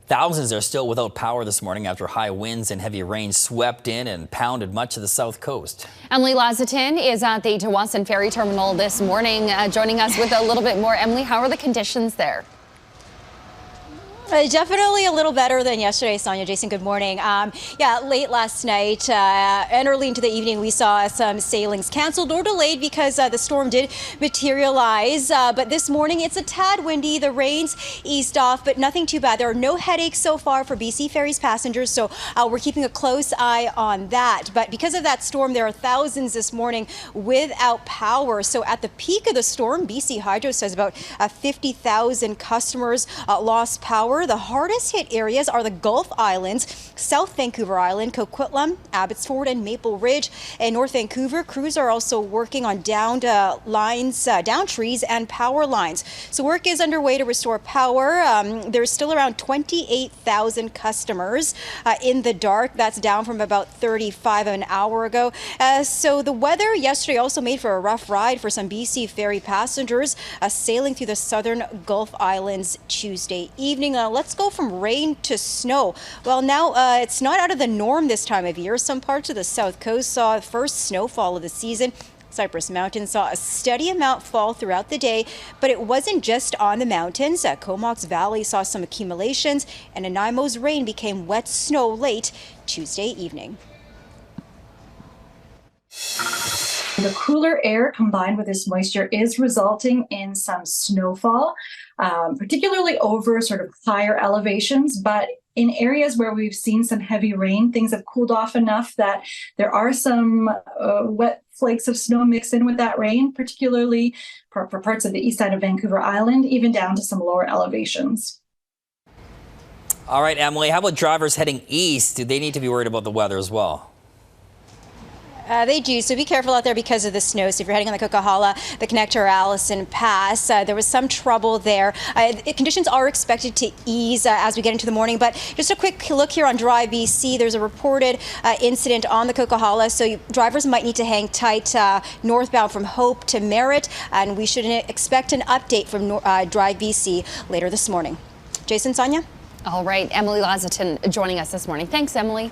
Thousands are still without power this morning after high winds and heavy rain swept in and pounded much of the south coast. Emily Lazatin is at the Tawasin Ferry Terminal this morning, joining us with a little bit more. Emily, how are the conditions there? Definitely a little better than yesterday, Sonia. Jason, good morning. Yeah, late last night and early into the evening, we saw some sailings canceled or delayed because the storm did materialize. But this morning, it's a tad windy. The rains eased off, but nothing too bad. There are no headaches so far for BC Ferries passengers, so we're keeping a close eye on that. But because of that storm, there are thousands this morning without power. So at the peak of the storm, BC Hydro says about 50,000 customers lost power. The hardest hit areas are the Gulf Islands, South Vancouver Island, Coquitlam, Abbotsford, and Maple Ridge. In North Vancouver, crews are also working on downed lines, down trees and power lines. So work is underway to restore power. There's still around 28,000 customers in the dark. That's down from about 35 an hour ago. So the weather yesterday also made for a rough ride for some BC Ferry passengers sailing through the southern Gulf Islands Tuesday evening. Let's go from rain to snow. Well, now it's not out of the norm this time of year. Some parts of the south coast saw the first snowfall of the season. Cypress Mountain saw a steady amount fall throughout the day, but it wasn't just on the mountains. Comox Valley saw some accumulations, and Nanaimo's rain became wet snow late Tuesday evening. The cooler air combined with this moisture is resulting in some snowfall, particularly over sort of higher elevations. But in areas where we've seen some heavy rain, things have cooled off enough that there are some wet flakes of snow mixed in with that rain, particularly for parts of the east side of Vancouver Island, even down to some lower elevations. All right, Emily, how about drivers heading east? Do they need to be worried about the weather as well? They do, so be careful out there because of the snow. So if you're heading on the Coquihalla, the connector Allison Pass, there was some trouble there. Conditions are expected to ease as we get into the morning, but just a quick look here on Drive BC. There's a reported incident on the Coquihalla, so drivers might need to hang tight northbound from Hope to Merritt, and we should expect an update from Drive BC later this morning. Jason, Sonia? All right, Emily Lazatin joining us this morning. Thanks, Emily.